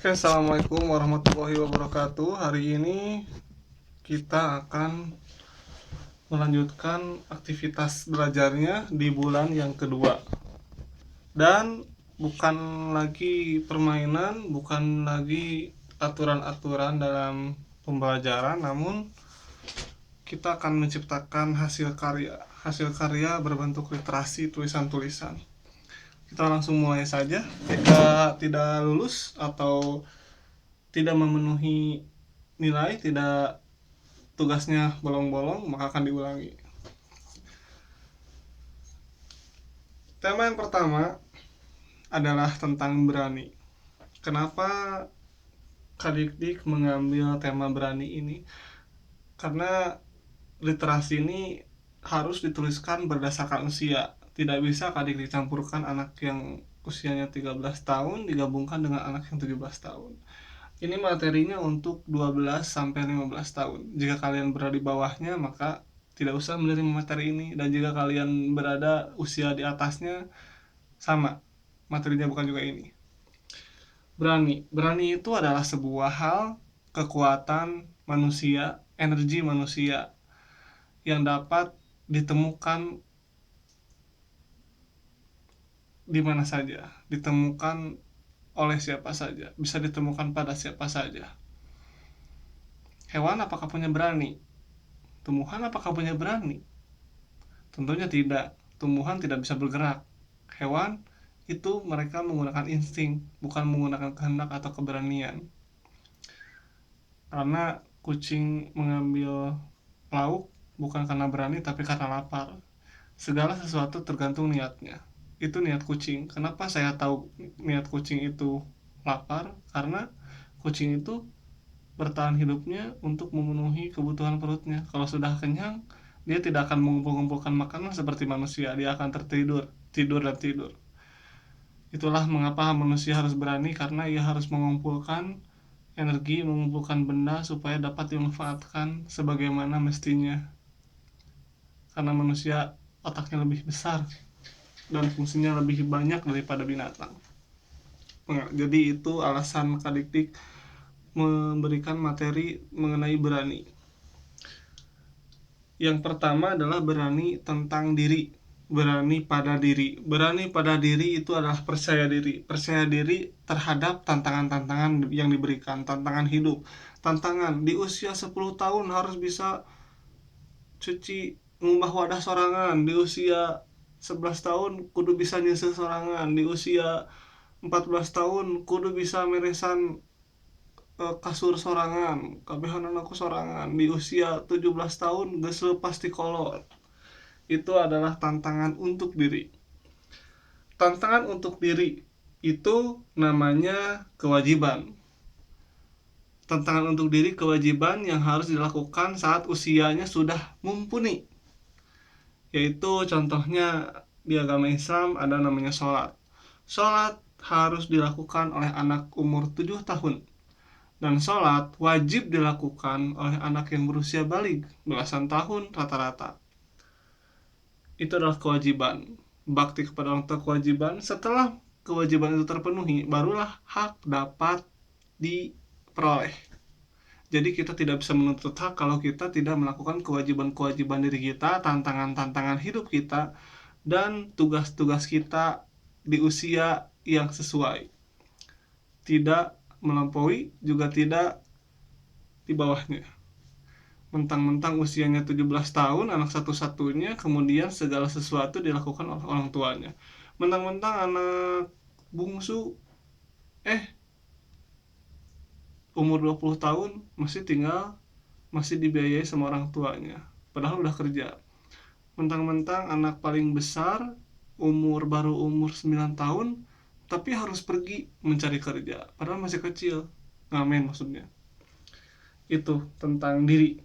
Oke, assalamualaikum warahmatullahi wabarakatuh. Hari ini kita akan melanjutkan aktivitas belajarnya di bulan yang kedua. Dan bukan lagi permainan, bukan lagi aturan-aturan dalam pembelajaran, namun kita akan menciptakan hasil karya berbentuk literasi tulisan-tulisan. Kita langsung mulai saja. Jika tidak lulus atau tidak memenuhi nilai, tidak tugasnya bolong-bolong, maka akan diulangi. Tema yang pertama adalah tentang berani. Kenapa Kadikdik mengambil tema berani ini? Karena literasi ini harus dituliskan berdasarkan usia. Tidak bisa Kadikdik campurkan anak yang usianya 13 tahun digabungkan dengan anak yang 17 tahun. Ini materinya untuk 12 sampai 15 tahun. Jika kalian berada di bawahnya, maka tidak usah menerima materi ini. Dan jika kalian berada usia di atasnya, sama. Materinya bukan juga ini. Berani. Berani itu adalah sebuah hal, kekuatan manusia, energi manusia yang dapat ditemukan di mana saja. Ditemukan oleh siapa saja. Bisa ditemukan pada siapa saja. Hewan apakah punya berani? Tumbuhan apakah punya berani? Tentunya tidak. Tumbuhan tidak bisa bergerak. Hewan itu mereka menggunakan insting, bukan menggunakan kehendak atau keberanian. Karena kucing mengambil lauk bukan karena berani tapi karena lapar. Segala sesuatu tergantung niatnya. Itu niat kucing. Kenapa saya tahu niat kucing itu lapar? Karena kucing itu bertahan hidupnya untuk memenuhi kebutuhan perutnya. Kalau sudah kenyang, dia tidak akan mengumpul-ngumpulkan makanan seperti manusia. Dia akan tertidur, tidur dan tidur. Itulah mengapa manusia harus berani, karena ia harus mengumpulkan energi, mengumpulkan benda supaya dapat dimanfaatkan sebagaimana mestinya. Karena manusia otaknya lebih besar dan fungsinya lebih banyak daripada binatang. Jadi itu alasan Kadikdik memberikan materi mengenai berani. Yang pertama adalah berani tentang diri. Berani pada diri. Berani pada diri itu adalah percaya diri. Percaya diri terhadap tantangan-tantangan yang diberikan. Tantangan hidup. Tantangan di usia 10 tahun harus bisa cuci ngubah wadah sorangan. Di usia 11 tahun kudu bisa nyesel sorangan. Di usia 14 tahun kudu bisa meresan kasur sorangan. Kabehanan aku sorangan. Di usia 17 tahun geus leupas ti kolot. Itu adalah tantangan untuk diri. Tantangan untuk diri itu namanya kewajiban. Tantangan untuk diri kewajiban yang harus dilakukan saat usianya sudah mumpuni. Yaitu contohnya di agama Islam ada namanya sholat. Sholat harus dilakukan oleh anak umur 7 tahun. Dan sholat wajib dilakukan oleh anak yang berusia balik, belasan tahun rata-rata. Itu adalah kewajiban. Bakti kepada orang tua kewajiban. Setelah kewajiban itu terpenuhi, barulah hak dapat diperoleh. Jadi kita tidak bisa menuntut hak kalau kita tidak melakukan kewajiban-kewajiban diri kita, tantangan-tantangan hidup kita, dan tugas-tugas kita di usia yang sesuai. Tidak melampaui, juga tidak di bawahnya. Mentang-mentang usianya 17 tahun, anak satu-satunya, kemudian segala sesuatu dilakukan oleh orang tuanya. Mentang-mentang anak bungsu, umur 20 tahun masih dibiayai sama orang tuanya. Padahal udah kerja. Mentang-mentang anak paling besar, baru umur 9 tahun, tapi harus pergi mencari kerja. Padahal masih kecil. Ngamen maksudnya. Itu tentang diri.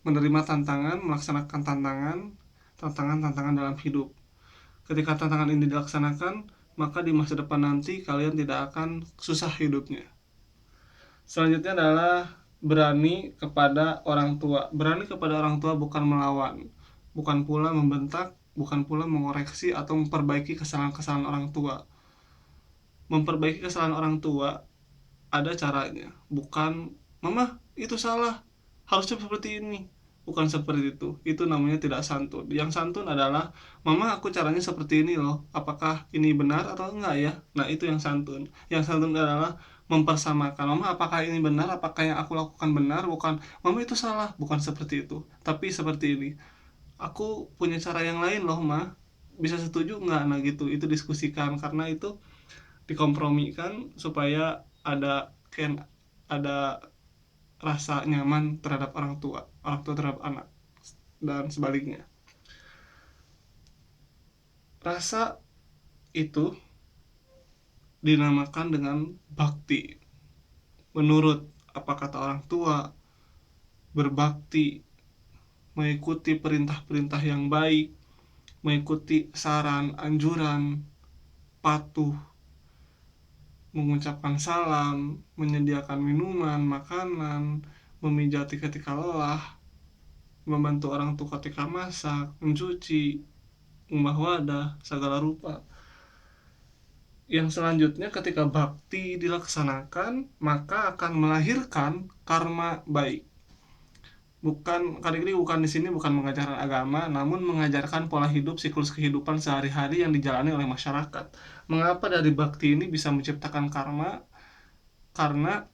Menerima tantangan, melaksanakan tantangan dalam hidup. Ketika tantangan ini dilaksanakan, maka di masa depan nanti kalian tidak akan susah hidupnya. Selanjutnya adalah berani kepada orang tua. Berani kepada orang tua bukan melawan, bukan pula membentak, bukan pula mengoreksi atau memperbaiki kesalahan-kesalahan orang tua. Memperbaiki kesalahan orang tua ada caranya, bukan mama itu salah, harusnya seperti ini, bukan seperti itu namanya tidak santun. Yang santun adalah mama aku caranya seperti ini loh, apakah ini benar atau enggak ya. Nah itu yang santun. Yang santun adalah mempersamakan, mama apakah ini benar, apakah yang aku lakukan benar, bukan mama itu salah, bukan seperti itu, tapi seperti ini, aku punya cara yang lain loh ma, bisa setuju nggak. Nah gitu, itu diskusikan, karena itu dikompromikan supaya ada rasa nyaman terhadap orang tua terhadap anak, dan sebaliknya. Rasa itu dinamakan dengan bakti. Menurut apa kata orang tua, berbakti mengikuti perintah-perintah yang baik, mengikuti saran anjuran, patuh, mengucapkan salam, menyediakan minuman, makanan, memijati ketika lelah, membantu orang tua ketika masak, mencuci, ngubah wadah, segala rupa. Yang selanjutnya, ketika bakti dilaksanakan, maka akan melahirkan karma baik. Bukan kali ini, bukan di sini bukan mengajarkan agama, namun mengajarkan pola hidup, siklus kehidupan sehari-hari yang dijalani oleh masyarakat. Mengapa dari bakti ini bisa menciptakan karma? Karena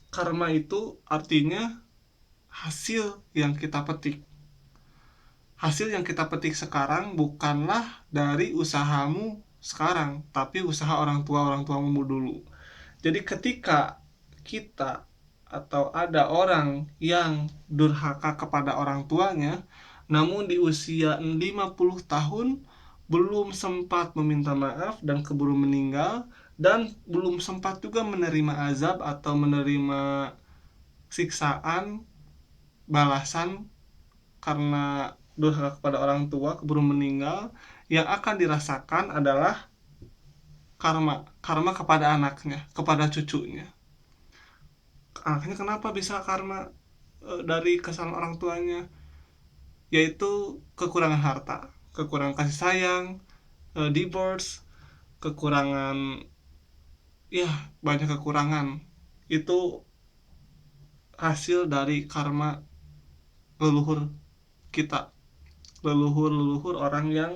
karma itu artinya hasil yang kita petik. Hasil yang kita petik sekarang bukanlah dari usahamu sekarang, tapi usaha orang tuamu dulu. Jadi ketika kita atau ada orang yang durhaka kepada orang tuanya, namun di usia 50 tahun belum sempat meminta maaf dan keburu meninggal, dan belum sempat juga menerima azab atau menerima siksaan balasan karena durhaka kepada orang tua, keburu meninggal, yang akan dirasakan adalah karma kepada anaknya, kepada cucunya. Anaknya kenapa bisa karma dari kesalahan orang tuanya? Yaitu kekurangan harta, kekurangan kasih sayang, divorce, kekurangan, ya banyak kekurangan. Itu hasil dari karma leluhur kita, leluhur orang yang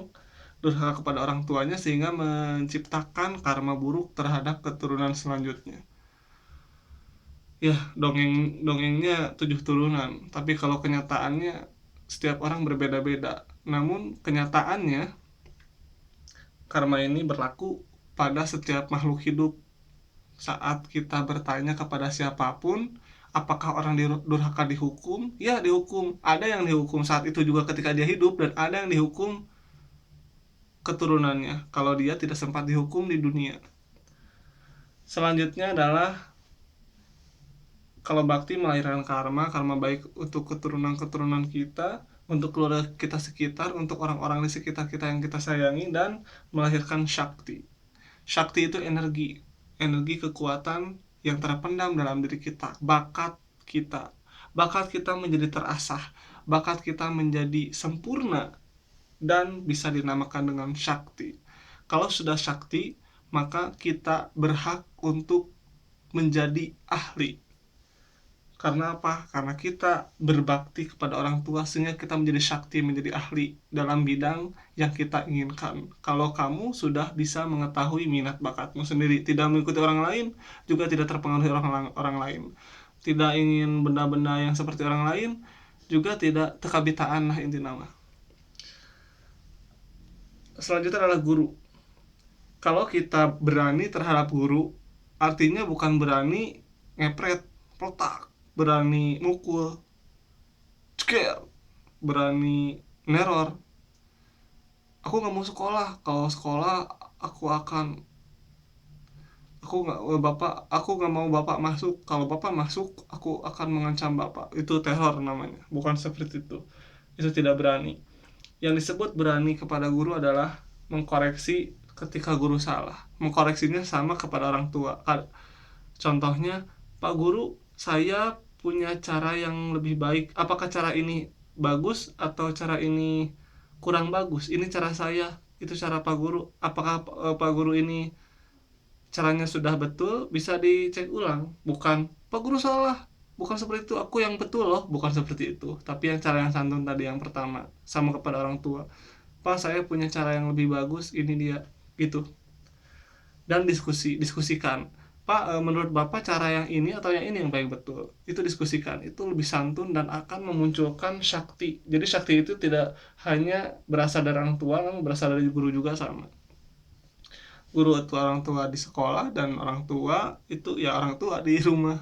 durhaka kepada orang tuanya, sehingga menciptakan karma buruk terhadap keturunan selanjutnya. Ya, dongengnya 7 turunan, tapi kalau kenyataannya setiap orang berbeda-beda. Namun kenyataannya karma ini berlaku pada setiap makhluk hidup. Saat kita bertanya kepada siapapun, apakah orang durhaka dihukum? Ya, dihukum. Ada yang dihukum saat itu juga ketika dia hidup, dan ada yang dihukum keturunannya kalau dia tidak sempat dihukum di dunia. Selanjutnya adalah kalau bakti melahirkan karma baik untuk keturunan kita, untuk keluarga kita sekitar, untuk orang-orang di sekitar kita yang kita sayangi, dan melahirkan syakti. Syakti itu energi kekuatan yang terpendam dalam diri kita, bakat kita menjadi terasah, bakat kita menjadi sempurna, dan bisa dinamakan dengan syakti. Kalau sudah syakti, maka kita berhak untuk menjadi ahli. Karena apa? Karena kita berbakti kepada orang tua, sehingga kita menjadi syakti, menjadi ahli dalam bidang yang kita inginkan. Kalau kamu sudah bisa mengetahui minat bakatmu sendiri, tidak mengikuti orang lain, juga tidak terpengaruhi orang lain, tidak ingin benda-benda yang seperti orang lain, juga tidak tekabitaan lah inti nama. Selanjutnya adalah guru. Kalau kita berani terhadap guru, artinya bukan berani ngepret, peletak, berani mukul, ceker, berani neror. Aku nggak mau sekolah. Kalau sekolah aku nggak mau bapak masuk. Kalau bapak masuk, aku akan mengancam bapak. Itu teror namanya, bukan seperti itu. Itu tidak berani. Yang disebut berani kepada guru adalah mengkoreksi ketika guru salah. Mengkoreksinya sama kepada orang tua. Contohnya, Pak Guru, saya punya cara yang lebih baik. Apakah cara ini bagus atau cara ini kurang bagus? Ini cara saya, itu cara Pak Guru. Apakah Pak Guru ini caranya sudah betul, bisa dicek ulang. Bukan, Pak Guru salah, bukan seperti itu, aku yang betul loh, bukan seperti itu. Tapi yang cara yang santun tadi yang pertama, sama kepada orang tua, Pak saya punya cara yang lebih bagus, ini dia, gitu. Dan diskusikan, Pak menurut Bapak cara yang ini atau yang ini yang paling betul, itu diskusikan, itu lebih santun dan akan memunculkan syakti. Jadi syakti itu tidak hanya berasal dari orang tua, namun berasal dari guru juga sama. Guru itu orang tua di sekolah, dan orang tua itu ya orang tua di rumah.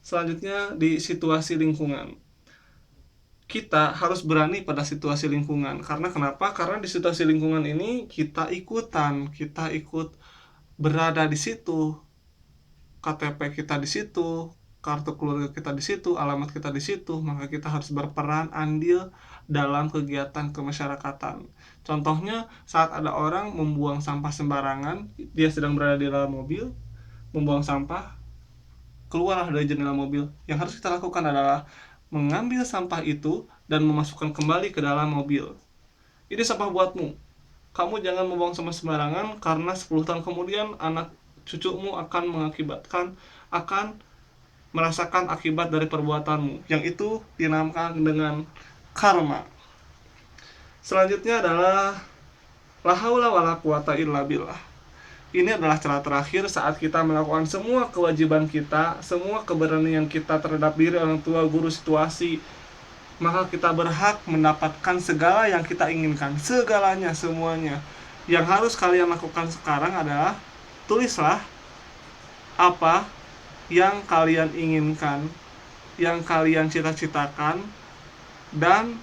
Selanjutnya di situasi lingkungan, kita harus berani pada situasi lingkungan. Karena kenapa? Karena di situasi lingkungan ini kita ikutan, kita ikut berada di situ, KTP kita di situ, kartu keluarga kita di situ, alamat kita di situ, maka kita harus berperan andil dalam kegiatan kemasyarakatan. Contohnya saat ada orang membuang sampah sembarangan, dia sedang berada di dalam mobil, membuang sampah, keluarlah dari jendela mobil. Yang harus kita lakukan adalah mengambil sampah itu dan memasukkan kembali ke dalam mobil. Ini sampah buatmu. Kamu jangan membuang sampah sembarangan, karena 10 tahun kemudian anak cucumu akan merasakan akibat dari perbuatanmu, yang itu dinamakan dengan karma. Selanjutnya adalah la haula wala quwata illa billah. Ini adalah cara terakhir saat kita melakukan semua kewajiban kita, semua keberanian kita terhadap diri, orang tua, guru, situasi, maka kita berhak mendapatkan segala yang kita inginkan, segalanya, semuanya. Yang harus kalian lakukan sekarang adalah tulislah apa yang kalian inginkan, yang kalian cita-citakan, dan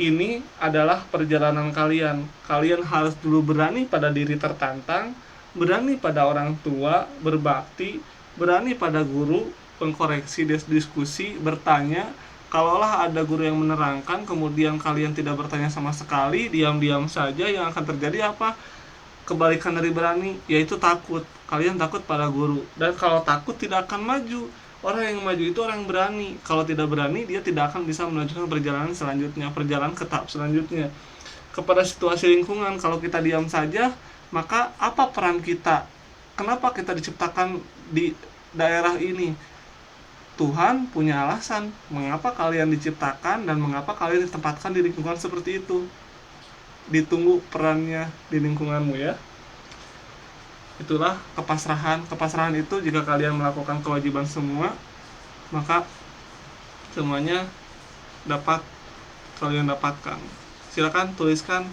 ini adalah perjalanan kalian. Kalian harus dulu berani pada diri tertantang, berani pada orang tua, berbakti, berani pada guru, pengkoreksi, diskusi, bertanya. Kalaulah ada guru yang menerangkan, kemudian kalian tidak bertanya sama sekali, diam-diam saja, yang akan terjadi apa? Kebalikan dari berani, yaitu takut. Kalian takut pada guru, dan kalau takut tidak akan maju. Orang yang maju itu orang yang berani. Kalau tidak berani, dia tidak akan bisa melanjutkan perjalanan selanjutnya, perjalanan ke tahap selanjutnya. Kepada situasi lingkungan, kalau kita diam saja, maka apa peran kita? Kenapa kita diciptakan di daerah ini? Tuhan punya alasan mengapa kalian diciptakan dan mengapa kalian ditempatkan di lingkungan seperti itu. Ditunggu perannya di lingkunganmu ya. Itulah kepasrahan. Kepasrahan itu jika kalian melakukan kewajiban semua, maka semuanya dapat kalian dapatkan. Silakan tuliskan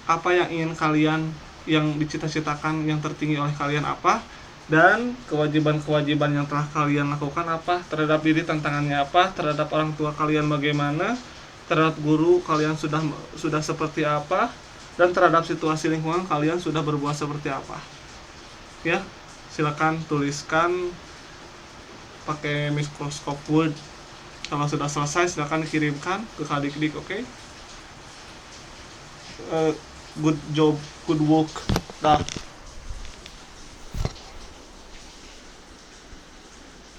apa yang ingin kalian, yang dicita-citakan, yang tertinggi oleh kalian apa, dan kewajiban-kewajiban yang telah kalian lakukan apa, terhadap diri tantangannya apa, terhadap orang tua kalian bagaimana, terhadap guru kalian sudah seperti apa, dan terhadap situasi lingkungan kalian sudah berbuat seperti apa. Ya, silakan tuliskan pakai mikroskop Word. Kalau sudah selesai silakan kirimkan ke Kadikdik, oke? Good job, good work. Dah.